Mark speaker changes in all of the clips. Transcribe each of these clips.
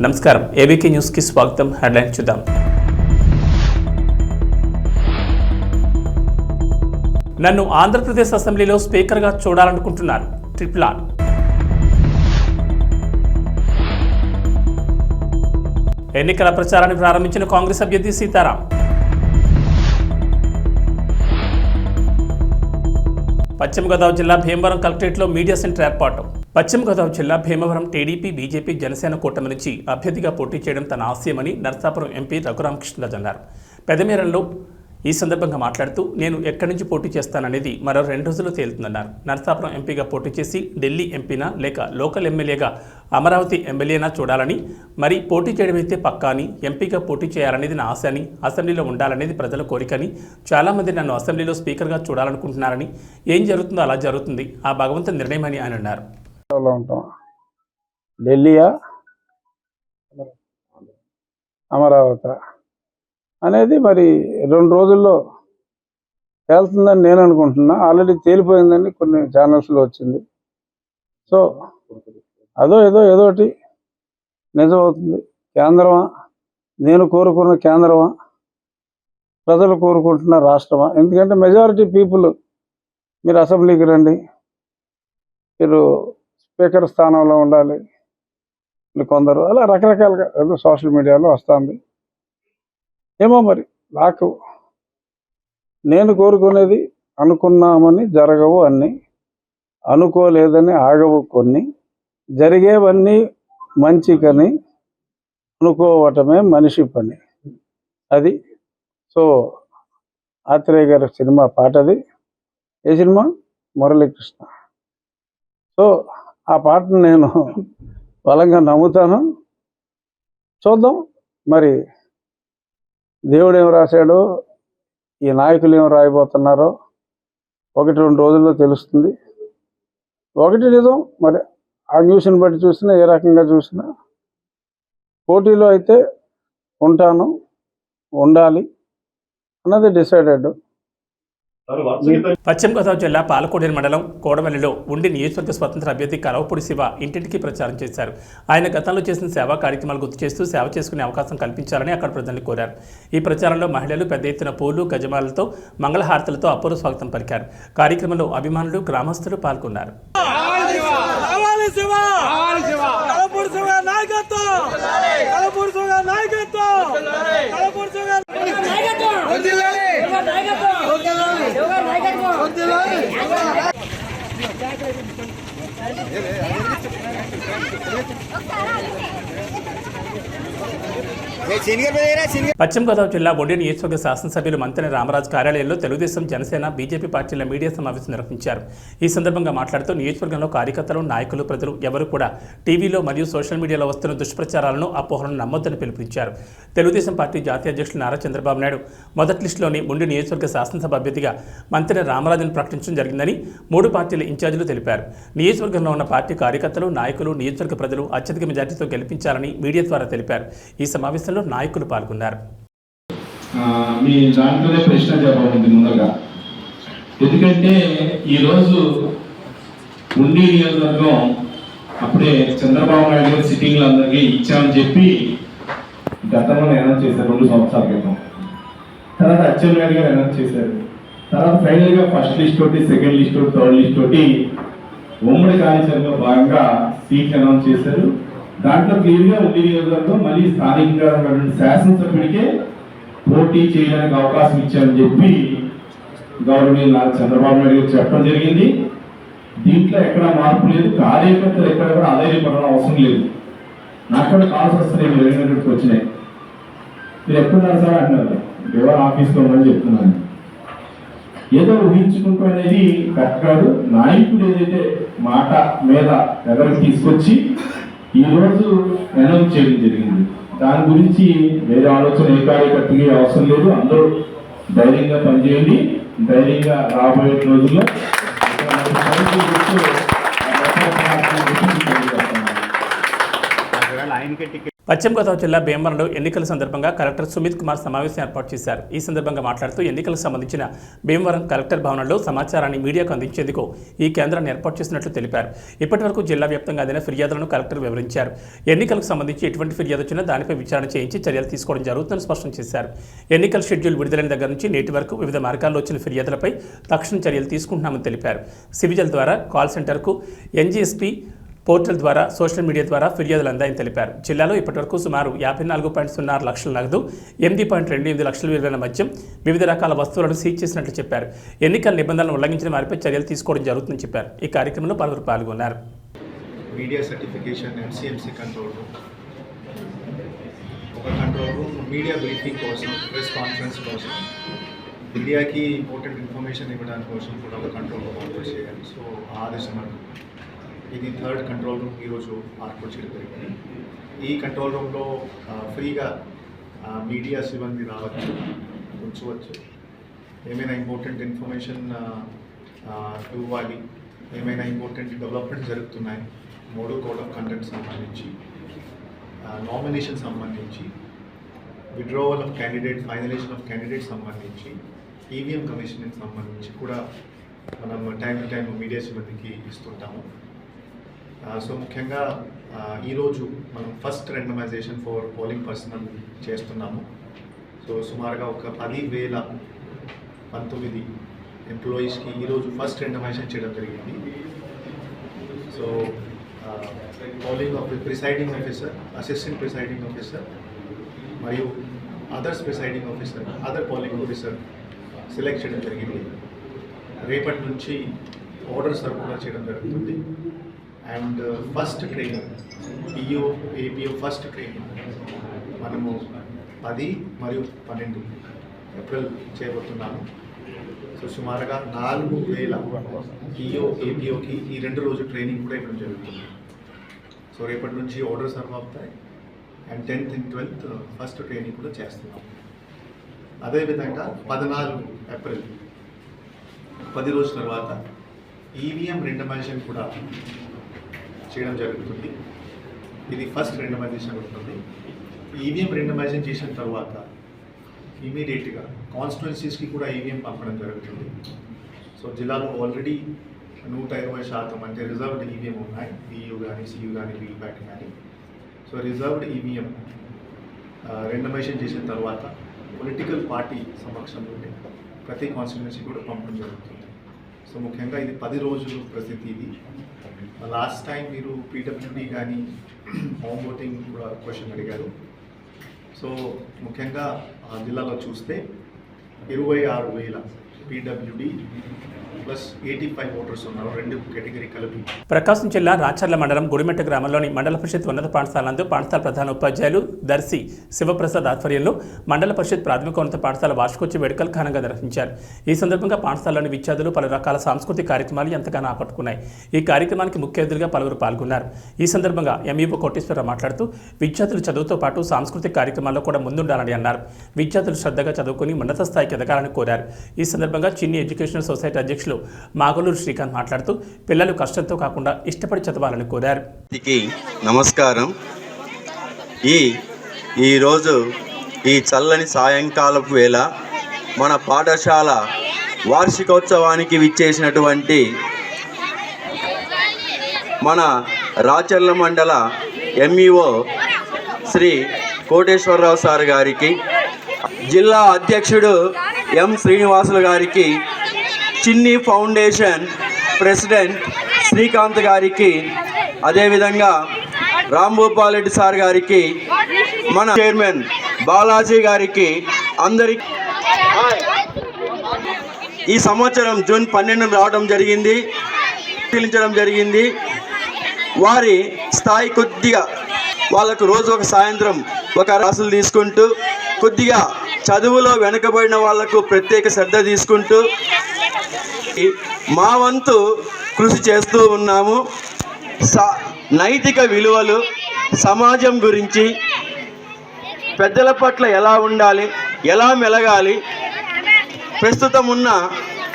Speaker 1: నమస్కారం ABK news కి స్వాగతం. హెడ్లైన్ చూద్దాం. నన్ను ఆంధ్రప్రదేశ్ అసెంబ్లీలో స్పీకర్ గా చూడాలనుకుంటున్నారు ట్రిపుల్ ఆర్. ఎన్నికల ప్రచారాన్ని ప్రారంభించిన కాంగ్రెస్ అభ్యర్థి సీతారాం. పశ్చిమ గోదావరి జిల్లా భీమవరం కలెక్టరేట్లో మీడియా సెంటర్ ఏర్పాటు. పశ్చిమ గోదావరి జిల్లా భీమవరం టీడీపీ, బీజేపీ, జనసేన కూటమి నుంచి అభ్యర్థిగా పోటీ చేయడం తన ఆశయమని నరసాపురం ఎంపీ రఘురామకృష్ణరాజు అన్నారు. పెదమేరంలో ఈ సందర్భంగా మాట్లాడుతూ నేను ఎక్కడి నుంచి పోటీ చేస్తాననేది మరో 2 రోజుల్లో తేలుతుందన్నారు. నరసాపురం ఎంపీగా పోటీ చేసి ఢిల్లీ ఎంపీనా లేక లోకల్ ఎమ్మెల్యేగా అమరావతి ఎమ్మెల్యేనా చూడాలని, మరి పోటీ చేయడమైతే పక్కా అని, ఎంపీగా పోటీ చేయాలనేది నా ఆశ అని, అసెంబ్లీలో ఉండాలనేది ప్రజల కోరికని, చాలామంది నన్ను అసెంబ్లీలో స్పీకర్గా చూడాలనుకుంటున్నారని, ఏం జరుగుతుందో అలా జరుగుతుంది, ఆ భగవంతుని నిర్ణయమని ఆయన అన్నారు.
Speaker 2: ఢిల్లీయా అమరావతి అనేది మరి 2 రోజుల్లో తేలుతుందని నేను అనుకుంటున్నా. ఆల్రెడీ తేలిపోయిందని కొన్ని ఛానల్స్లో వచ్చింది. సో ఏదోటి నిజమవుతుంది. కేంద్రమా, నేను కోరుకున్న కేంద్రమా, ప్రజలు కోరుకుంటున్న రాష్ట్రమా? ఎందుకంటే మెజారిటీ పీపుల్ మీరు అసెంబ్లీకి రండి, మీరు స్పీకర్ స్థానంలో ఉండాలి, కొందరు అలా రకరకాలుగా ఏదో సోషల్ మీడియాలో వస్తుంది. ఏమో మరి నాకు నేను కోరుకునేది అనుకున్నామని జరగవు అన్నీ, అనుకోలేదని ఆగవు కొన్ని, జరిగేవన్నీ మంచికని అనుకోవటమే మనిషి పని. అది సో ఆత్రేయ గారి సినిమా పాటది. ఏ సినిమా? మురళీకృష్ణ. సో ఆ పాటను నేను బలంగా నమ్ముతాను. చూద్దాం మరి దేవుడు ఏం రాశాడో, ఈ నాయకులు ఏం రాయబోతున్నారో 1-2 రోజుల్లో తెలుస్తుంది. ఒకటి నిజం, మరి ఆ న్యూస్ని బట్టి చూసినా, ఏ రకంగా చూసినా పోటీలో అయితే ఉంటాను, ఉండాలి అన్నది డిసైడెడ్.
Speaker 1: పశ్చిమ గోదావరి జిల్లా పాలకోడేరు మండలం కోడవల్లిలో ఉండి నియోజకవర్గ స్వతంత్ర అభ్యర్థి కలవపూడి శివ ఇంటింటికి ప్రచారం చేశారు. ఆయన గతంలో చేసిన సేవా కార్యక్రమాలు గుర్తు చేస్తూ సేవ చేసుకునే అవకాశం కల్పించాలని అక్కడ ప్రజలను కోరారు. ఈ ప్రచారంలో మహిళలు పెద్ద ఎత్తున పూలు, గజమాలతో, మంగళహారతులతో అపూర్వ స్వాగతం పలికారు. కార్యక్రమంలో అభిమానులు, గ్రామస్తులు పాల్గొన్నారు. పశ్చిమ గోదావరి జిల్లా ఒండి నియోజకవర్గ శాసనసభ్యులు మంతెన రామరాజు కార్యాలయంలో తెలుగుదేశం, జనసేన, బీజేపీ పార్టీల మీడియా సమావేశం నిర్వహించారు. ఈ సందర్భంగా మాట్లాడుతూ నియోజకవర్గంలో కార్యకర్తలు, నాయకులు, ప్రజలు ఎవరు కూడా టీవీలో మరియు సోషల్ మీడియాలో వస్తున్న దుష్ప్రచారాలను, అపోహలను నమ్మొద్దని పిలుపునిచ్చారు. తెలుగుదేశం పార్టీ జాతీయ అధ్యక్షులు నారా చంద్రబాబు నాయుడు మొదటి లిస్టులోని ఒండి నియోజకవర్గ శాసనసభ అభ్యర్థిగా మంతెన రామరాజును ప్రకటించడం జరిగిందని 3 పార్టీల ఇన్ఛార్జీలు తెలిపారు. నియోజకవర్గంలో ఉన్న పార్టీ కార్యకర్తలు, నాయకులు, నియోజకవర్గ ప్రజలు అత్యధిక మెజార్టీతో గెలిపించాలని మీడియా ద్వారా తెలిపారు. ఈ సమావేశంలో నాయకులు పాల్గొన్నారు.
Speaker 3: మీ దాంట్లోనే ప్రశ్న చెప్పాలి ముందుగా, ఎందుకంటే ఈరోజు ఉండి నియోజకవర్గం అప్పుడే చంద్రబాబు నాయుడు గారు సిట్టింగ్లు అందరికీ ఇచ్చామని చెప్పి గతంలో అనౌన్స్ చేశారు 2 సంవత్సరాల క్రితం. తర్వాత అచ్చెన్నాయుడు గారు అనౌన్స్ చేశారు. తర్వాత ఫైనల్గా ఫస్ట్ లిస్ట్ ఒకటి, సెకండ్ లిస్ట్ ఒకటి, థర్డ్ లిస్ట్ ఒకటి ఉమ్మడి కార్యాచరణలో భాగంగా సీట్ అనౌన్స్ చేశారు. దాంట్లో క్లియర్గా ఉండి నియోజకవర్గం మళ్ళీ స్థానికంగా ఉన్నటువంటి శాసనసభ్యుడికే పోటీ చేయడానికి అవకాశం ఇచ్చారని చెప్పి గౌరవనీయులు చంద్రబాబు నాయుడు గారు చెప్పడం జరిగింది. దీంట్లో ఎక్కడ మార్పు లేదు. కార్యకర్తలు ఎక్కడ కూడా ఆదాయపడడం అవసరం లేదు. నాకు కూడా కాల్స్ వస్తున్నాయి, 2 గంటలకు వచ్చినాయి. మీరు ఎప్పుడున్నారు సార్ అంటున్నారు, ఎవరు ఆఫీస్లో ఉన్నారని చెప్తున్నాను. ఏదో ఊహించుకుంటూ అనేది కరెక్ట్ కాదు. నాయకుడు ఏదైతే మాట మీద ఎవరికి తీసుకొచ్చి ఈరోజు అనౌన్స్ చేయడం జరిగింది, దాని గురించి వేరే ఆలోచన ఏ కార్యకర్తకి అవసరం లేదు. అందరూ ధైర్యంగా పనిచేయండి. ధైర్యంగా రాబోయే రోజుల్లో
Speaker 1: పశ్చిమ గోదావరి జిల్లా భీమవరంలో ఎన్నికల సందర్భంగా కలెక్టర్ సుమిత్ కుమార్ సమావేశం ఏర్పాటు చేశారు. ఈ సందర్భంగా మాట్లాడుతూ ఎన్నికలకు సంబంధించిన భీమవరం కలెక్టర్ భవనంలో సమాచారాన్ని మీడియాకు అందించేందుకు ఈ కేంద్రాన్ని ఏర్పాటు చేసినట్లు తెలిపారు. ఇప్పటివరకు జిల్లా వ్యాప్తంగా అందిన ఫిర్యాదులను కలెక్టర్ వివరించారు. ఎన్నికలకు సంబంధించి ఎటువంటి ఫిర్యాదు వచ్చినా దానిపై విచారణ చేయించి చర్యలు తీసుకోవడం జరుగుతుందని స్పష్టం చేశారు. ఎన్నికల షెడ్యూల్ విడుదలైన దగ్గర నుంచి నేటి వరకు వివిధ మార్గాల్లో వచ్చిన ఫిర్యాదులపై తక్షణ చర్యలు తీసుకుంటున్నామని తెలిపారు. సివిజిల్ ద్వారా కాల్ సెంటర్కు, ఎన్జీఎస్పీ పోర్టల్ ద్వారా, సోషల్ మీడియా ద్వారా ఫిర్యాదులు అందాయని తెలిపారు. జిల్లాలో ఇప్పటివరకు సుమారు 54.06 లక్షల నగదు, 8.28 లక్షల విలువైన మద్యం, వివిధ రకాల వస్తువులను సీజ్ చేసినట్లు చెప్పారు. ఎన్నికల నిబంధనలను ఉల్లంఘించిన వారిపై చర్యలు తీసుకోవడం జరుగుతుందని చెప్పారు. ఈ కార్యక్రమంలో పలువురు పాల్గొన్నారు.
Speaker 4: Media certification, MCMC control room, ఒక కంట్రోల్ రూమ్ మీడియా బ్రీఫింగ్ కోసం, ప్రెస్ కాన్ఫరెన్స్ కోసం, మీడియాకి ఇంపార్టెంట్ ఇన్ఫర్మేషన్ ఇవ్వడానికి కోసం కూడా ఒక కంట్రోల్ రూమ్ ఆర్డర్ చేయాలి. సో ఆదేశం ఇది 3rd కంట్రోల్ రూమ్ ఈరోజు ఏర్పాటు చేయడం జరిగింది. ఈ కంట్రోల్ రూమ్లో ఫ్రీగా మీడియా సిబ్బంది రావచ్చు, ఉంచవచ్చు. ఏమైనా ఇంపార్టెంట్ ఇన్ఫర్మేషన్ ఇవ్వాలి, ఏమైనా ఇంపార్టెంట్ డెవలప్మెంట్ జరుగుతున్నాయి, మోడల్ కోడ్ ఆఫ్ కండక్ట్ సంబంధించి, నామినేషన్ సంబంధించి, withdrawal of candidate, finalisation of candidate సంబంధించి, ఈవీఎం కమిషన్కి సంబంధించి కూడా మనం టైం టు టైం మీడియా సిబ్బందికి ఇస్తుంటాము. సో ముఖ్యంగా ఈరోజు మనం first randomisation for polling personnel చేస్తున్నాము. సో సుమారుగా ఒక 10,019 ఎంప్లాయీస్కి ఈరోజు ఫస్ట్ రెండమైజేషన్ చేయడం జరిగింది. So polling presiding officer, assistant presiding officer మరియు others presiding officer, other polling officer select చేయడం జరిగింది. రేపటి నుంచి ఆర్డర్ సర్కులర్ చేయడం జరుగుతుంది. And first training, PO APO first training మనము 10 మరియు 12 ఏప్రిల్ చేయబోతున్నాము. సో సుమారుగా 4,000 పిఓ ఏపీఓకి ఈ 2 రోజు ట్రైనింగ్ కూడా ఇవ్వడం జరుగుతుంది. సో రేపటి నుంచి ఆర్డర్ సర్వ్ అవుతాయి. And 10th and 12th first training కూడా చేస్తున్నాము. అదేవిధంగా 14 ఏప్రిల్ 10 రోజుల తర్వాత ఈవీఎం రెండమైజేషన్ కూడా చేయడం జరుగుతుంది. ఇది ఫస్ట్ రెండమైజేషన్ ఉంటుంది. ఈవీఎం రెండమైజేషన్ చేసిన తర్వాత ఇమీడియట్గా కాన్స్టిట్యున్సీస్కి కూడా ఈవీఎం పంపడం జరుగుతుంది. సో జిల్లాలో ఆల్రెడీ 120% అంటే రిజర్వ్డ్ ఈవీఎం ఉన్నాయి, బియూ కానీ, సియూ కానీ, వీల్ప్యాట్ కానీ. సో రిజర్వ్డ్ ఈవీఎం రెండమైజేషన్ చేసిన తర్వాత పొలిటికల్ పార్టీ సమక్షంలోనే ప్రతి కాన్స్టిట్యున్సీ కూడా పంపడం జరుగుతుంది. సో ముఖ్యంగా ఇది 10 రోజులు ప్రసిద్ధి. ఇది లాస్ట్ టైం మీరు పీడబ్ల్యూడీ కానీ హోమ్ ఓటింగ్ కూడా క్వశ్చన్ అడిగారు. సో ముఖ్యంగా జిల్లాలో చూస్తే 26,000 పీడబ్ల్యూడీ ప్లస్ 85 ఓటర్స్ ఉన్నారు, 2 కేటగిరీ కలిపి.
Speaker 1: ప్రకాశం జిల్లా రాచర్ల మండలం గుడిమెట్ట గ్రామంలోని మండల పరిషత్ ఉన్నత పాఠశాల నందు పాఠశాల ప్రధాన ఉపాధ్యాయులు దర్శి శివప్రసాద్ ఆధ్వర్యంలో మండల పరిషత్ ప్రాథమిక ఉన్నత పాఠశాల వార్షికోత్సవ వేడుకలు ఘనంగా నిర్వహించారు. ఈ సందర్భంగా పాఠశాలలోని విద్యార్థులు పలు రకాల సాంస్కృతిక కార్యక్రమాలు ఎంతగానో ఆకట్టుకున్నాయి. ఈ కార్యక్రమానికి ముఖ్య అతిథులుగా పలువురు పాల్గొన్నారు. ఈ సందర్భంగా ఎంఈఓ కోటేశ్వరరావు మాట్లాడుతూ విద్యార్థులు చదువుతో పాటు సాంస్కృతిక కార్యక్రమాల్లో కూడా ముందుండాలని అన్నారు. విద్యార్థులు శ్రద్ధగా చదువుకుని ఉన్నత స్థాయికి ఎదగాలని కోరారు. ఈ సందర్భంగా చిన్ని ఎడ్యుకేషనల్ సొసైటీ అధ్యక్షులు మాగలూరు శ్రీకాంత్ మాట్లాడుతూ పిల్లలు కష్టంతో కాకుండా ఇష్టపడి చదవాలని కోరారు.
Speaker 5: నమస్కారం. ఈరోజు ఈ చల్లని సాయంకాలపు వేళ మన పాఠశాల వార్షికోత్సవానికి విచ్చేసినటువంటి మన రాచర్ల మండల ఎంఈఓ శ్రీ కోటేశ్వరరావు సార్ గారికి, జిల్లా అధ్యక్షుడు ఎం శ్రీనివాసులు గారికి, చిన్ని ఫౌండేషన్ ప్రెసిడెంట్ శ్రీకాంత్ గారికి, అదేవిధంగా రాంభూపాల్ రెడ్డి సార్ గారికి, మన చైర్మన్ బాలాజీ గారికి, అందరికి ఈ సంవత్సరం జూన్ 12 రావడం జరిగింది, పిలించడం జరిగింది. వారి స్థాయి కొద్దిగా వాళ్ళకు రోజు ఒక సాయంత్రం ఒక రాసులు తీసుకుంటూ కొద్దిగా చదువులో వెనుకబడిన వాళ్లకు ప్రత్యేక శ్రద్ధ తీసుకుంటూ మా వంతు కృషి చేస్తూ ఉన్నాము. నైతిక విలువలు, సమాజం గురించి, పెద్దల పట్ల ఎలా ఉండాలి, ఎలా మెలగాలి, ప్రస్తుతం ఉన్న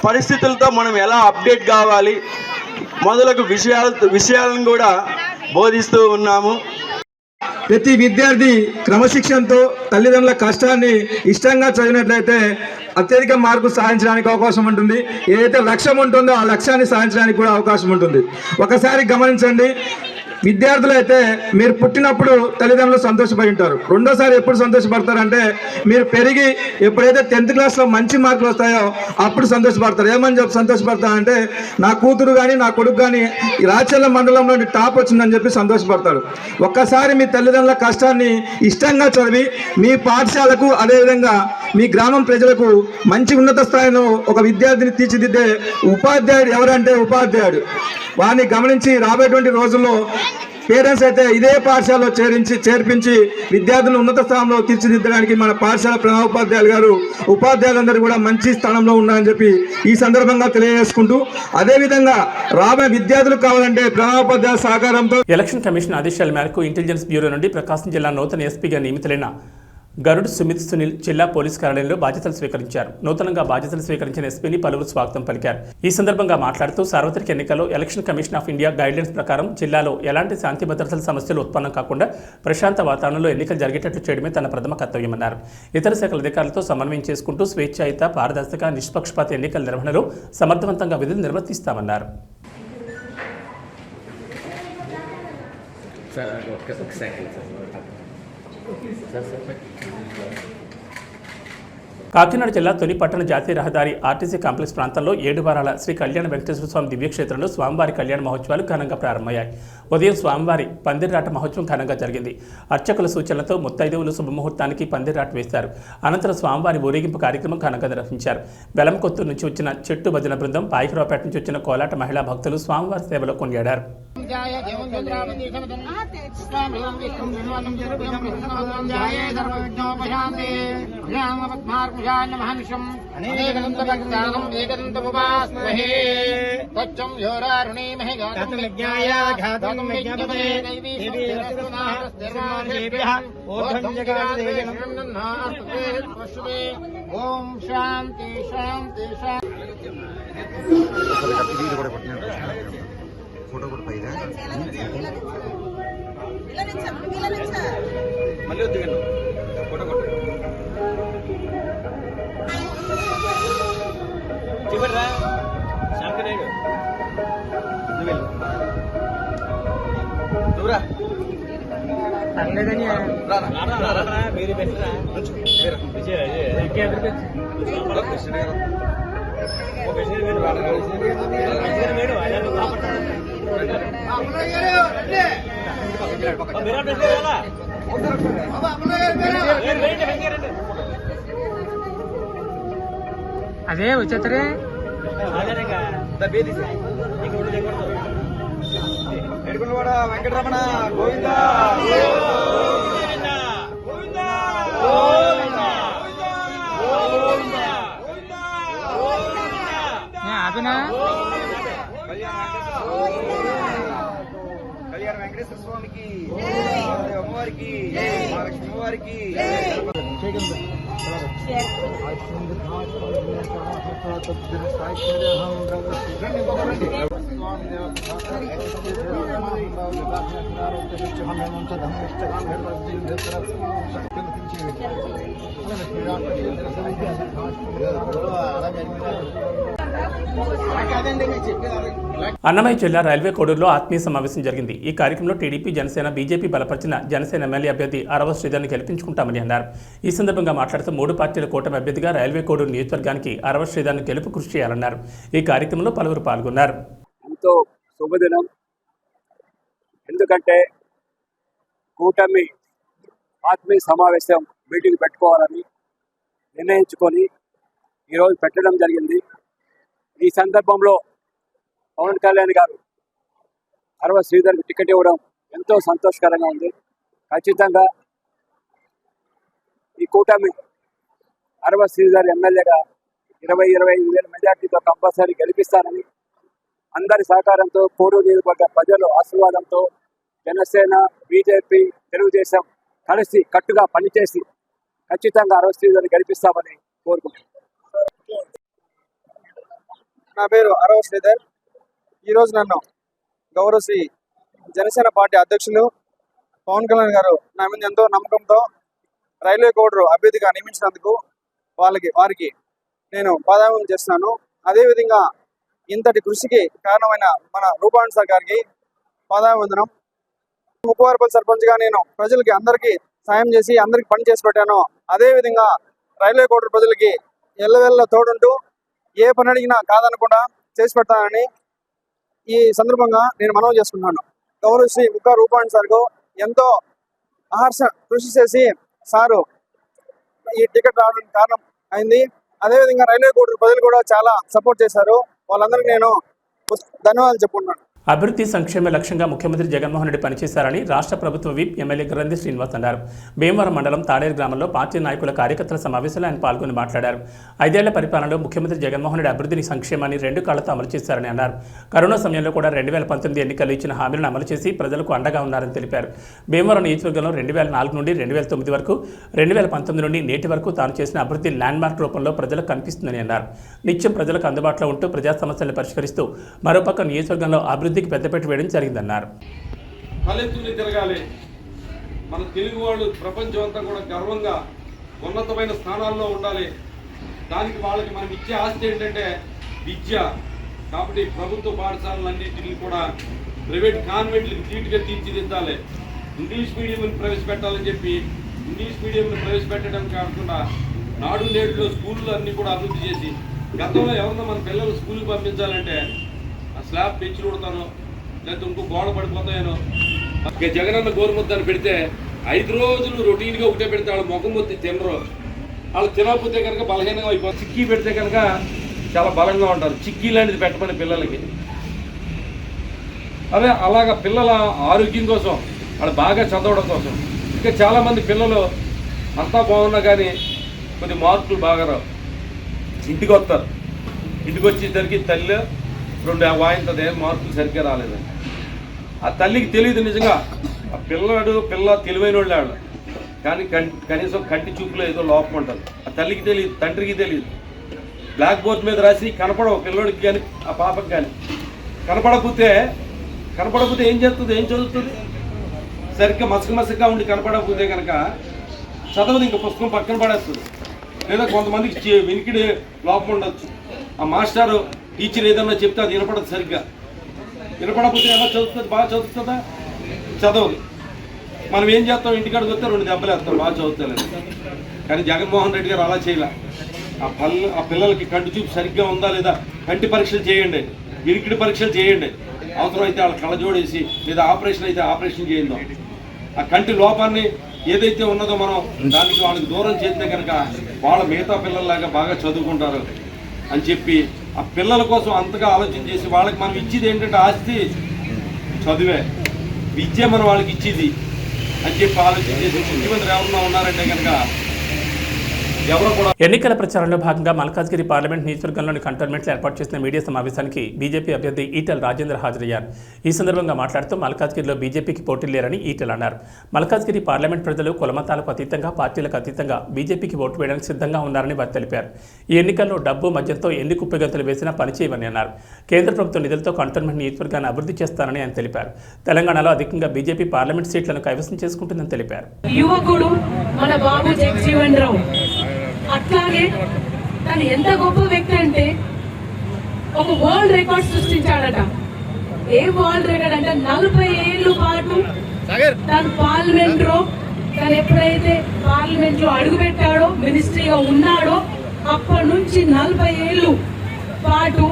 Speaker 5: పరిస్థితులతో మనం ఎలా అప్డేట్ కావాలి మొదలగు విషయాలను కూడా బోధిస్తూ ఉన్నాము. ప్రతి విద్యార్థి క్రమశిక్షణతో తల్లిదండ్రుల కష్టాన్ని ఇష్టంగా చదివినట్లయితే అత్యధిక మార్కులు సాధించడానికి అవకాశం ఉంటుంది. ఏదైతే లక్ష్యం ఉంటుందో ఆ లక్ష్యాన్ని సాధించడానికి కూడా అవకాశం ఉంటుంది. ఒకసారి గమనించండి, విద్యార్థులు అయితే మీరు పుట్టినప్పుడు తల్లిదండ్రులు సంతోషపడి ఉంటారు. రెండోసారి ఎప్పుడు సంతోషపడతారంటే మీరు పెరిగి ఎప్పుడైతే 10th క్లాస్లో మంచి మార్కులు వస్తాయో అప్పుడు సంతోషపడతారు. ఏమని చెప్పి సంతోషపడతారంటే నా కూతురు కానీ నా కొడుకు కానీ ఈ రాచర్ల మండలంలో టాప్ వచ్చిందని చెప్పి సంతోషపడతాడు. ఒక్కసారి మీ తల్లిదండ్రుల కష్టాన్ని ఇష్టంగా చదివి మీ పాఠశాలకు అదేవిధంగా మీ గ్రామం ప్రజలకు మంచి ఉన్నత స్థాయిలో ఒక విద్యార్థిని తీర్చిదిద్దే ఉపాధ్యాయుడు ఎవరంటే ఉపాధ్యాయుడు. వారిని గమనించి రాబోయేటువంటి రోజుల్లో పేరెంట్స్ అయితే ఇదే పాఠశాలలో చేర్పించి విద్యార్థులను ఉన్నత స్థానంలో తీర్చిదిద్దడానికి మన పాఠశాల ప్రధానోపాధ్యాయులు గారు ఉపాధ్యాయులందరూ కూడా మంచి స్థానంలో ఉన్నారని చెప్పి ఈ సందర్భంగా తెలియజేసుకుంటూ, అదేవిధంగా రాబోయే విద్యార్థులు కావాలంటే ప్రధానోపాధ్యాయుల సహకారంతో
Speaker 1: ఎలక్షన్ కమిషన్ ఆదేశాల మేరకు ఇంటెలిజెన్స్ బ్యూరో నుండి ప్రకాశం జిల్లా నూతన ఎస్పీగా నియమితులైన గరుడ్ సుమిత్ సునీల్ జిల్లా పోలీస్ కార్యాలయంలో బాధ్యతలు స్వీకరించారు. నూతనంగా బాధ్యతలు స్వీకరించిన ఎస్పీని పలువురు స్వాగతం పలికారు. ఈ సందర్భంగా మాట్లాడుతూ సార్వత్రిక ఎన్నికల్లో election commission of India guidelines ప్రకారం జిల్లాలో ఎలాంటి శాంతి భద్రతల సమస్యలు ఉత్పన్నం కాకుండా ప్రశాంత వాతావరణంలో ఎన్నికలు జరిగేటట్లు చేయడమే తన ప్రథమ కర్తవ్యమన్నారు. ఇతర శాఖల అధికారులతో సమన్వయం చేసుకుంటూ స్వేచ్ఛాయుత, పారదర్శక, నిష్పక్షపాత ఎన్నికల నిర్వహణలో సమర్థవంతంగా విధులు నిర్వర్తిస్తామన్నారు. కాకినాడ జిల్లా తొలి పట్టణ జాతీయ రహదారి ఆర్టీసీ కాంప్లెక్స్ ప్రాంతంలో 7 వారాల శ్రీ కళ్యాణ వెంకటేశ్వర స్వామి దివ్యక్షేత్రంలో స్వామివారి కళ్యాణ మహోత్సవాలు ఘనంగా ప్రారంభమయ్యాయి. ఉదయం స్వామివారి పందిర్రాట మహోత్సవం ఘనంగా జరిగింది. అర్చకుల సూచనలతో ముత్తైదువులు శుభముహూర్తానికి పందిర్రాట వేశారు. అనంతరం స్వామివారి ఊరేగింపు కార్యక్రమం ఘనంగా నిర్వహించారు. బెలంకొత్తూరు నుంచి వచ్చిన చెట్టు భజన బృందం, పాయికరావుపేట నుంచి వచ్చిన కోలాట మహిళా భక్తులు స్వామివారి సేవలో కొనియాడారు.
Speaker 6: ఓం శాంతి శాంతి ఫోటో కూడా పైగా మళ్ళీ వద్దు ఫోటో కొట్టు చివరిరా శాంతినాయుడు నువ్వురా మీరు పెట్టరా
Speaker 7: అదే వచ్చేతరే
Speaker 5: ఎడుకున్నవాడ వెంకటరమణ గోవిందా
Speaker 7: ఆపినా
Speaker 5: కళ్యాణ వెంకటేశ్వర స్వామికి, అమ్మవారికి, మహాలక్ష్మి వారికి.
Speaker 1: అన్నమయ్య జిల్లా రైల్వే కోడూరులో ఆత్మీయ సమావేశం జరిగింది. ఈ కార్యక్రమంలో టీడీపీ, జనసేన, బీజేపీ బలపరిచిన జనసేన ఎమ్మెల్యే అభ్యర్థి అరవ శ్రీధర్ని గెలిపించుకుంటామని అన్నారు. ఈ సందర్భంగా మాట్లాడుతూ 3 పార్టీల కూటమి అభ్యర్థిగా రైల్వే కోడూరు నియోజకవర్గానికి అరవ శ్రీధర్ని గెలుపు కృషి చేయాలన్నారు. ఈ కార్యక్రమంలో పలువురు పాల్గొన్నారు.
Speaker 8: ఎంతో శుభదినం, ఎందుకంటే కూటమి ఆత్మీయ సమావేశం మీటింగ్ పెట్టుకోవాలని నిర్ణయించుకొని ఈరోజు పెట్టడం జరిగింది. ఈ సందర్భంలో పవన్ కళ్యాణ్ గారు అరవ శ్రీధర్కి టికెట్ ఇవ్వడం ఎంతో సంతోషకరంగా ఉంది. ఖచ్చితంగా ఈ కూటమి అరవ శ్రీధర్ ఎమ్మెల్యేగా 20-25 వేల మెజార్టీతో కంపల్సరీ గెలిపిస్తారని, అందరి సహకారంతో, కోడూరు నియోజకవర్గ ప్రజల ఆశీర్వాదంతో జనసేన, బీజేపీ, తెలుగుదేశం కలిసి కట్టుగా పనిచేసి ఖచ్చితంగా అరవ శ్రీధర్ని గెలిపిస్తామని కోరుకుంటున్నాను.
Speaker 9: నా పేరు అరవ శ్రీధర్. ఈరోజు నన్ను గౌరవ శ్రీ జనసేన పార్టీ అధ్యక్షులు పవన్ కళ్యాణ్ గారు నా మీద ఎంతో నమ్మకంతో రైల్వే కోడరు అభ్యర్థిగా నియమించినందుకు వారికి నేను పాదాభివందనం చేస్తున్నాను. అదేవిధంగా ఇంతటి కృషికి కారణమైన మన రూపాణి సార్ గారికి పాదాభివందనం. ముప్పవరపల్లి సర్పంచ్గా నేను ప్రజలకి అందరికీ సాయం చేసి అందరికి పని చేసి పెట్టాను. అదేవిధంగా రైల్వే కోడరు ప్రజలకి ఎల్లవెల్ల తోడుంటూ ఏ పని అడిగినా కాదనకుండా చేసి పెడతానని ఈ సందర్భంగా నేను మనవి చేసుకున్నాను. గౌరవ శ్రీ ముక్కా రూపాణి సార్కు ఎంతో అహర్ష కృషి చేసి సారు ఈ టికెట్ రావడానికి కారణం అయింది. అదేవిధంగా రైల్వే కోడరు ప్రజలు కూడా చాలా సపోర్ట్ చేశారు. వాళ్ళందరికీ నేను ధన్యవాదాలు చెప్పుకుంటున్నాను.
Speaker 1: అభివృద్ధి సంక్షేమ లక్ష్యంగా ముఖ్యమంత్రి జగన్మోహన్ రెడ్డి పనిచేశారని రాష్ట్ర ప్రభుత్వ విప్ ఎమ్మెల్యే గ్రంథి శ్రీనివాస్ అన్నారు. భీమవరం మండలం తాడేరు గ్రామంలో పార్టీ నాయకుల కార్యకర్తల సమావేశంలో ఆయన పాల్గొని మాట్లాడారు. 5 ఏళ్ల పరిపాలనలో ముఖ్యమంత్రి జగన్మోహన్ రెడ్డి అభివృద్ధిని సంక్షేమాన్ని 2 కాళ్లతో అమలు చేశారని అన్నారు. కరోనా సమయంలో కూడా 2019 ఎన్నికల్లో ఇచ్చిన హామీలను అమలు చేసి ప్రజలకు అండగా ఉన్నారని తెలిపారు. భీమవరం నియోజకవర్గంలో 2004 నుండి 2009 వరకు 2019 నుండి నేటి వరకు తాను చేసిన అభివృద్ధి ల్యాండ్మార్క్ రూపంలో ప్రజలకు కనిపిస్తుందని అన్నారు. నిత్యం ప్రజలకు అందుబాటులో ఉంటూ ప్రజా సమస్యలను పరిష్కరిస్తూ మరోపక్క నియోజకవర్గంలో అభివృద్ధికి పెద్దపీట వేయడం జరిగిందన్నారు.
Speaker 10: తలెత్తుని తిరగాలి. మన తెలుగు వాళ్ళు ప్రపంచం అంతా కూడా గర్వంగా ఉన్నతమైన స్థానాల్లో ఉండాలి. దానికి వాళ్ళకి మనం ఇచ్చే ఆస్తి ఏంటంటే విద్య. కాబట్టి ప్రభుత్వ పాఠశాలలన్నింటినీ కూడా ప్రైవేట్ కాన్వెంట్లకు ధీటుగా తీర్చిదిద్దాలి. ఇంగ్లీష్ మీడియంని ప్రవేశపెట్టాలని చెప్పి ఇంగ్లీష్ మీడియంని ప్రవేశపెట్టడం కాకుండా నాడు నేడులో స్కూళ్ళు అన్నీ కూడా అభివృద్ధి చేసి, గతంలో ఎవరన్నా మన పిల్లలు స్కూల్కి పంపించాలంటే ఆ స్లాబ్ పెంచులు కొడతాను, లేకపోతే ఇంకో గోడ పడిపోతాయనో. జగనన్న గోరుముద్దని పెడితే 5 రోజులు రొటీన్గా ఒకటే పెడితే వాళ్ళ ముఖం మొత్తి తినరు. వాళ్ళు తినకపోతే కనుక బలహీనంగా అయిపోతుంది. చిక్కీ పెడితే కనుక చాలా బలంగా ఉంటారు. చిక్కీ లాంటిది పెట్టమని పిల్లలకి. అదే అలాగా పిల్లల ఆరోగ్యం కోసం, వాళ్ళు బాగా చదవడం కోసం. ఇంకా చాలామంది పిల్లలు అంతా బాగున్నా కానీ కొన్ని మార్కులు బాగా రావు. ఇంటికి వస్తారు, ఇంటికి వచ్చేసరికి తల్లి 2 వాయింతదే మార్కులు సరిగ్గా రాలేదని. ఆ తల్లికి తెలియదు నిజంగా. ఆ పిల్ల తెలివైన వాళ్ళు కానీ కనీసం కంటి చూపులో ఏదో లోపం ఉంటుంది. ఆ తల్లికి తెలియదు, తండ్రికి తెలియదు. బ్లాక్ బోర్డ్ మీద రాసి కనపడవు పిల్లోడికి కానీ ఆ పాపకి కానీ. కనపడకపోతే ఏం చేస్తుంది, ఏం చదువుతుంది? సరిగ్గా మసకగా ఉండి కనపడకపోతే కనుక చదవదు, ఇంకా పుస్తకం పక్కన పడేస్తుంది. లేదా కొంతమందికి వినికిడి లోపం ఉండొచ్చు. ఆ మాస్టారు టీచర్ ఏదన్నా చెప్తే అది వినపడదు సరిగ్గా. వినపడకపోతే ఎలా చదువుతుంది? బాగా చదువుతుందా? చదవదు. మనం ఏం చేస్తాం? ఇంటికాడికి వస్తే 2 దెబ్బలు వేస్తాం, బాగా చదువుతలేదు. కానీ జగన్మోహన్ రెడ్డి గారు అలా చేయలే. ఆ పిల్లలకి కంటి చూపు సరిగ్గా ఉందా లేదా కంటి పరీక్షలు చేయండి, వినికిడి పరీక్షలు చేయండి. అవసరమైతే వాళ్ళ కళ్ళజోడేసి లేదా ఆపరేషన్ అయితే ఆపరేషన్ చేయండి. ఆ కంటి లోపాన్ని ఏదైతే ఉన్నదో మనం దానికి వాళ్ళకి దూరం చేస్తే కనుక వాళ్ళ మిగతా పిల్లల్లాగా బాగా చదువుకుంటారు అని చెప్పి ఆ పిల్లల కోసం అంతగా ఆలోచన చేసి వాళ్ళకి మనం ఇచ్చేది ఏంటంటే ఆస్తి చదువే, విద్య మనం వాళ్ళకి ఇచ్చేది అని చెప్పి ఆలోచన చేసి ముఖ్యమంత్రి ఎవరన్నా ఉన్నారంటే కనుక
Speaker 1: ఎన్నికల ప్రచారంలో భాగంగా మల్కాజ్గిరి పార్లమెంట్ నియోజకవర్గంలోని కంటోన్మెంట్లో ఏర్పాటు చేసిన మీడియా సమావేశానికి బీజేపీ అభ్యర్థి ఈటెల రాజేంద్ర హాజరయ్యారు. ఈ సందర్భంగా మాట్లాడుతూ మల్కాజ్గిరిలో బీజేపీకి పోటీ లేరని ఈటెల అన్నారు. మల్కాజ్గిరి పార్లమెంట్ ప్రజలు కులమతాలకు అతీతంగా, పార్టీలకు అతీతంగా బీజేపీకి ఓటు వేయడానికి సిద్ధంగా ఉన్నారని వారు తెలిపారు. ఈ ఎన్నికల్లో డబ్బు మద్యంతో ఎన్ని కుప్పిగంతులు వేసినా పనిచేయవని అన్నారు. కేంద్ర ప్రభుత్వ నిధులతో కంటోన్మెంట్ నియోజకవర్గాన్ని అభివృద్ధి చేస్తారని ఆయన తెలిపారు. తెలంగాణలో అధికంగా బీజేపీ పార్లమెంట్ సీట్లను కైవసం చేసుకుంటుందని తెలిపారు.
Speaker 11: యువకుడు మన బాబు జగజీవన్ రావు అట్లాగే తను ఎంత గొప్ప వ్యక్తి అంటే ఒక వరల్డ్ రికార్డ్ సృష్టించాడట. ఏ వరల్డ్ రికార్డ్ అంటే 40 ఏళ్ల పాటు తను పార్లమెంట్ లో తను ఎప్పుడైతే పార్లమెంట్ లో అడుగు పెట్టాడో, మినిస్ట్రీగా ఉన్నాడో అప్పటి నుంచి 40 ఏళ్ళు పాటు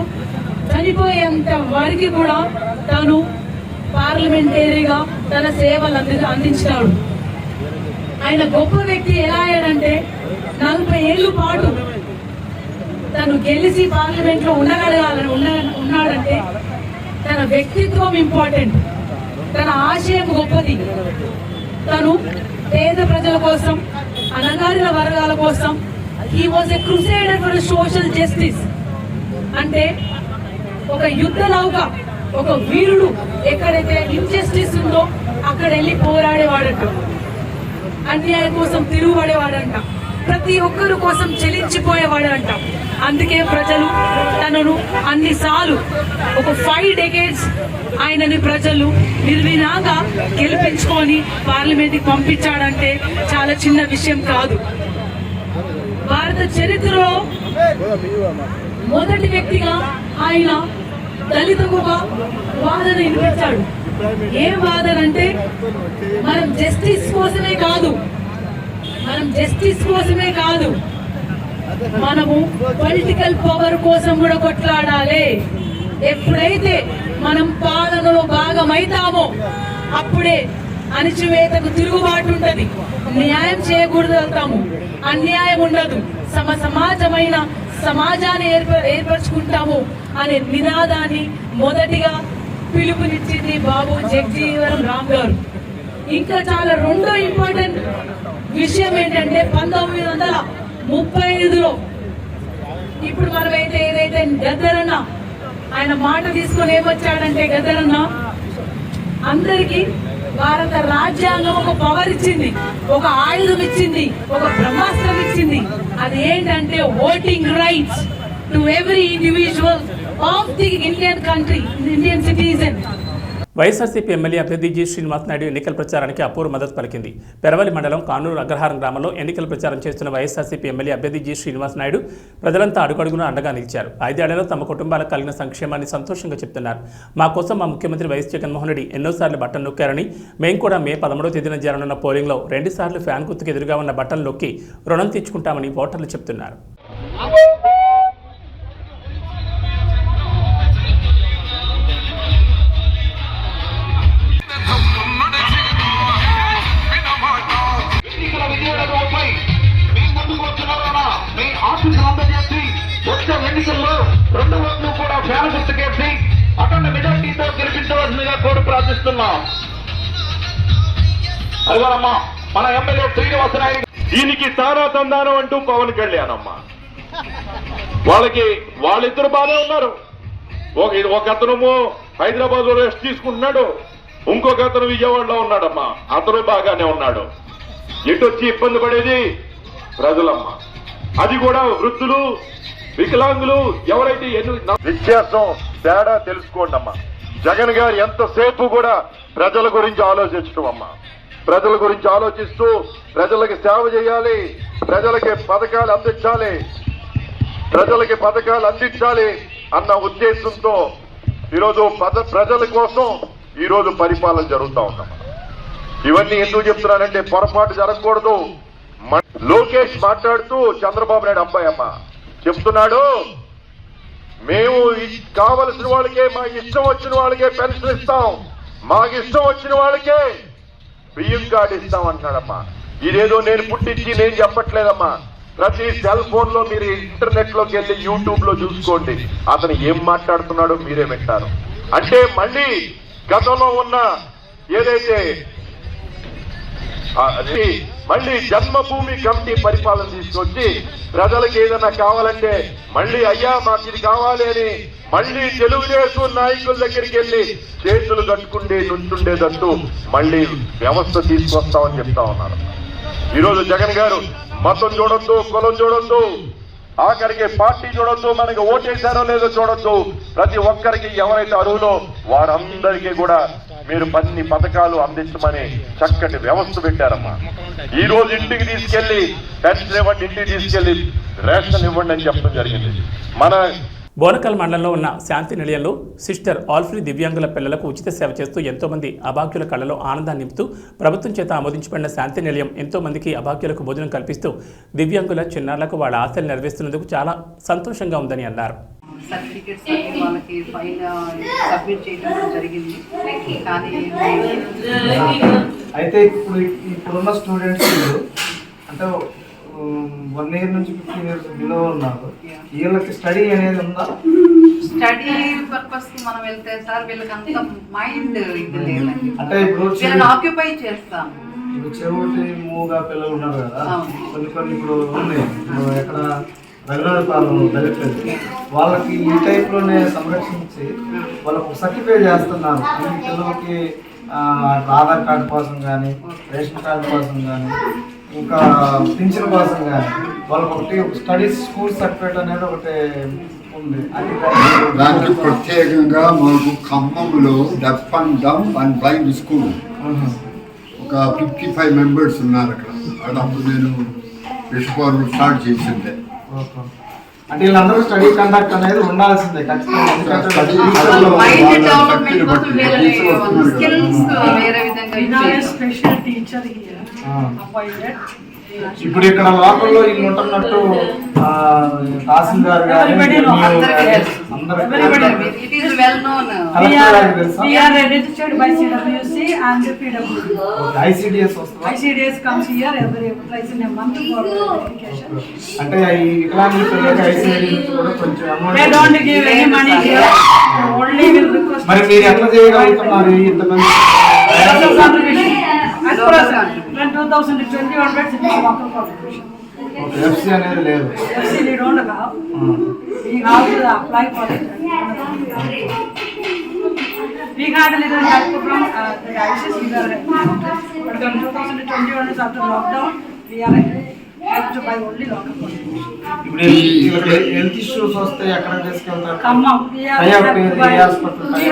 Speaker 11: చనిపోయేంత వరకు కూడా తను పార్లమెంటరీగా తన సేవలు అందించాడు. ఆయన గొప్ప వ్యక్తి ఎలా అయ్యాడంటే 40 ఏళ్ళు పాటు తను గెలిచి పార్లమెంట్ లో ఉన్నాడంటే తన వ్యక్తిత్వం ఇంపార్టెంట్, తన ఆశయం గొప్పది. తను పేద ప్రజల కోసం, అణగారిన వర్గాల కోసం he was a crusader for social justice. అంటే ఒక యుద్ధ నౌక, ఒక వీరుడు ఎక్కడైతే ఇన్జస్టిస్ ఉందో అక్కడ వెళ్ళి పోరాడేవాడంట, అన్యాయం కోసం తిరుగుబడేవాడంట. ప్రతి ఒక్కరు కోసం చెలించిపోయేవాడు అంట. అందుకే ప్రజలు తనను అన్నిసార్లు ఒక 5 decades ఆయనని ప్రజలు నిర్వినాగా గెలిపించుకొని పార్లమెంట్కి పంపించాడంటే చాలా చిన్న విషయం కాదు. భారత చరిత్రలో మొదటి వ్యక్తిగా ఆయన దళితకు ఒక వాదన వినిపించాడు. ఏం వాదన అంటే, మనం జస్టిస్ కోసమే కాదు మనము పొలిటికల్ పవర్ కోసం కూడా కొట్లాడాలి. ఎప్పుడైతే మనం పాలనలో భాగమైతామో అప్పుడే అణచివేతకు తిరుగుబాటు ఉంటది, న్యాయం చేయకూడదు, అన్యాయం ఉండదు, సమాజాన్ని ఏర్పరచుకుంటాము అనే నినాదాన్ని మొదటిగా పిలుపునిచ్చింది బాబు జగజీవన్ రామ్ గారు. ఇంకా చాలా రెండో ఇంపార్టెంట్ విషయం ఏంటంటే 1935లో ఇప్పుడు మనమైతే ఏదైతే గద్దరన్న ఆయన మాట తీసుకొని ఏమొచ్చాడంటే, గద్దరన్న అందరికీ భారత రాజ్యాంగం ఒక పవర్ ఇచ్చింది, ఒక ఆయుధం ఇచ్చింది, ఒక బ్రహ్మాస్త్రం ఇచ్చింది. అది ఏంటంటే voting rights to every individual of the Indian citizen.
Speaker 1: YSRCP MLA అభ్యర్థి జి శ్రీనివాస్ నాయుడు ఎన్నికల ప్రచారానికి అపూర్వ మద్దతు పలికింది. పెరవలి మండలం కానూరు అగ్రహారం గ్రామంలో ఎన్నికల ప్రచారం చేస్తున్న వైఎస్ఆర్సీపీ ఎమ్మెల్యే అభ్యర్థి జి శ్రీనివాస్ నాయుడు ప్రజలంతా అడుగడుగున అండగా నిలిచారు. 5 ఏళ్లలో తమ కుటుంబాలకు కలిగిన సంక్షేమాన్ని సంతోషంగా చెప్తున్నారు. మా కోసం మా ముఖ్యమంత్రి వైఎస్ జగన్మోహన్ రెడ్డి ఎన్నోసార్లు బటన్ నొక్కారని, మేము కూడా మే 13వ తేదీన జరగనున్న పోలింగ్లో 2 సార్లు ఫ్యాన్ గుర్తుకు ఎదురుగా ఉన్న బటన్ నొక్కి రుణం తీర్చుకుంటామని ఓటర్లు చెప్తున్నారు.
Speaker 3: ఎన్నికల్లో 2 ఓట్లు కూడా ఫ్యాన్ గుర్తుకేసి అఖండ మెజార్టీతో గెలిపించవలసిందిగా కోరి ప్రార్థిస్తున్నాం. అదిగోనమ్మా మన ఎమ్మెల్యే శ్రీనివాసనాయుడు. దీనికి తారాతందానం అంటూ పవన్ కళ్యాణ్ అమ్మ. వాళ్ళిద్దరు బాగానే ఉన్నారు. ఒక అతను హైదరాబాద్ లో రెస్ట్ తీసుకుంటున్నాడు, ఇంకొక అతను విజయవాడలో ఉన్నాడమ్మా. అతను బాగానే ఉన్నాడు. ఎటొచ్చి ఇబ్బంది పడేది ప్రజలమ్మ. అది కూడా వృద్ధులు, వికలాంగులు ఎవరైతే వ్యత్యాసం తేడా తెలుసుకోండి అమ్మా. జగన్ గారు ఎంతసేపు కూడా ప్రజల గురించి ఆలోచించడం అమ్మా. ప్రజల గురించి ఆలోచిస్తూ ప్రజలకి సేవ చేయాలి, ప్రజలకి పథకాలు అందించాలి అన్న ఉద్దేశంతో ఈరోజు ప్రజల కోసం ఈరోజు పరిపాలన జరుగుతూ ఉందమ్మా. ఇవన్నీ ఎందుకు చెప్తున్నానంటే పొరపాటు జరగకూడదు. లోకేష్ మాట్లాడుతూ చంద్రబాబు నాయుడు అబ్బాయి అమ్మ చెప్తున్నాడు, మేము కావలసిన వాళ్ళకే, మాకు ఇష్టం వచ్చిన వాళ్ళకే పెన్షన్ ఇస్తాం, మాకు ఇష్టం వచ్చిన వాళ్ళకే బియ్యం కార్డు ఇస్తాం అంటున్నాడమ్మా. ఇదేదో నేను పుట్టించి నేను చెప్పట్లేదమ్మా. ప్రతి సెల్ ఫోన్ లో మీరు ఇంటర్నెట్ లోకి వెళ్ళి యూట్యూబ్ లో చూసుకోండి, అతను ఏం మాట్లాడుతున్నాడో మీరే వింటారు. అంటే మళ్ళీ గతంలో ఉన్న ఏదైతే మళ్ళీ జన్మభూమి కమిటీ పరిపాలన తీసుకొచ్చి ప్రజలకు ఏదైనా కావాలంటే మళ్ళీ అయ్యా మాకు ఇది కావాలి అని మళ్ళీ తెలుగుదేశం నాయకుల దగ్గరికి వెళ్ళి చేతులు కట్టుకుంటే నుంచుండేటట్టు మళ్ళీ వ్యవస్థ తీసుకొస్తామని చెప్తా ఉన్నారు. ఈరోజు జగన్ గారు మతం చూడొద్దు, కులం చూడొద్దు, ఆఖరికి పార్టీ చూడొద్దు, మనకి ఓటేశారో లేదో చూడొద్దు. ప్రతి ఒక్కరికి ఎవరైతే అర్హులో వారందరికీ కూడా మీరు అన్ని పథకాలు అందించమని చక్కటి వ్యవస్థ పెట్టారమ్మా. ఈ రోజు ఇంటికి తీసుకెళ్లి పెన్షన్ ఇవ్వండి, ఇంటికి తీసుకెళ్లి రేషన్ ఇవ్వండి అని చెప్పడం జరిగింది. మన
Speaker 1: బోనకల్ మండలంలో ఉన్న శాంతి నిలయంలో సిస్టర్ ఆల్ఫ్రీ దివ్యాంగుల పిల్లలకు ఉచిత సేవ చేస్తూ ఎంతోమంది అభాగ్యుల కళ్ళలో ఆనందాన్ని నింపుతూ ప్రభుత్వం చేత ఆమోదించబడిన శాంతి నిలయం ఎంతోమందికి అభాగ్యులకు భోజనం కల్పిస్తూ దివ్యాంగుల చిన్నారులకు వాళ్ళ ఆశలు నెరవేరుస్తున్నందుకు చాలా సంతోషంగా ఉందని అన్నారు.
Speaker 12: సర్టిఫికేట్స్ వాళ్ళకి ఫైల్ సబ్మిట్ చేయడం జరిగింది. కానీ
Speaker 9: అయితే ఇప్పుడున్న స్టూడెంట్స్ అంటే 1 year నుంచి 15 years బిలో ఉన్నారు. వీళ్ళకి స్టడీ అనేది ఉందా?
Speaker 12: స్టడీ పర్పస్ కి మనం వెళ్తే సార్ వీళ్ళకి అంత మైండ్ ఇది లేదండి.
Speaker 9: అంటే ఇప్పుడు
Speaker 12: వీళ్ళని ఆక్యుపై చేస్తాం.
Speaker 9: ఇప్పుడు చెవుటి మూగా పిల్లలు ఉన్నారు కదా, కొన్ని ఇప్పుడు ఉన్నాయి. ఎక్కడ రఘునాథపాలెం దళిత వాళ్ళకి ఈ టైప్ లోనే సంరక్షించి వాళ్ళకు సర్టిఫై చేస్తున్నారు. ఈ పిల్లలకి ఆధార్ కార్డు కోసం కానీ, రేషన్ కార్డు కోసం కానీ ఇంకా పింఛన్ కోసం కానీ వాళ్ళకి ఒకటి స్టడీస్ స్కూల్ సర్టిఫికేట్ అనేది ఒకటి ఉంది.
Speaker 13: దానికి ప్రత్యేకంగా మాకు ఖమ్మంలో deaf and dumb and blind school ఒక 55 మెంబర్స్ ఉన్నారు అక్కడ. అప్పుడు నేను విశ్వపాలు స్టార్ట్ చేసిందే.
Speaker 9: అంటే వీళ్ళందరూ స్టడీ కండక్ట్ అనేది ఉండాల్సిందే ఖచ్చితంగా.
Speaker 11: స్పెషల్ టీచర్
Speaker 9: ఇప్పుడు ఇక్కడ లోకల్లో వీళ్ళు ఉంటున్నట్టు తహసీల్దార్ గారు
Speaker 11: ICDS comes here every twice in a month for education.
Speaker 9: అంటే ఇట్లాంటి పిల్లలకి ICDS కూడా కొంచెం amount
Speaker 11: They don't give any money here. Only will request.
Speaker 9: మరి మీరు ఎట్లా చేయగలుగుతున్నారు ఇంతమంది
Speaker 11: contribution? As per when 2020 onwards it is local contribution.
Speaker 9: FC అనేది లేదు.
Speaker 11: FC we don't have. We have to apply for it. We had a little help from the ICS but in 2021 is after lockdown we are have to buy only local contribution.
Speaker 9: ఇప్పుడు health issues వస్తే ఎక్కడ తీసుకెళ్తారు?
Speaker 11: Khammam. We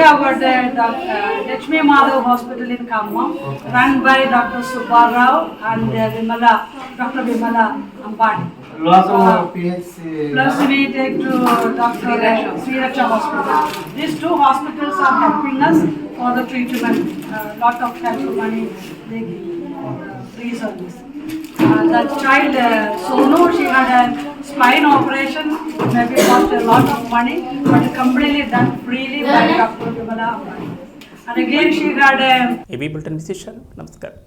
Speaker 11: have got the Lakshmi Madhav Hospital in Khammam, run by Dr. Subbarao and Dr. Vimala Ambani.
Speaker 9: Local PHC.
Speaker 11: Plus we take to Dr. Sriracha Hospital. These two hospitals are helping us for the treatment. Lot of help money they give. Free service. That child Sonu, she had a spine operation, maybe cost a lot of money, but completely done freely by Dr. Vimala Ambani. And again she had a
Speaker 1: AB bulletin విశేషాలు. నమస్కారం.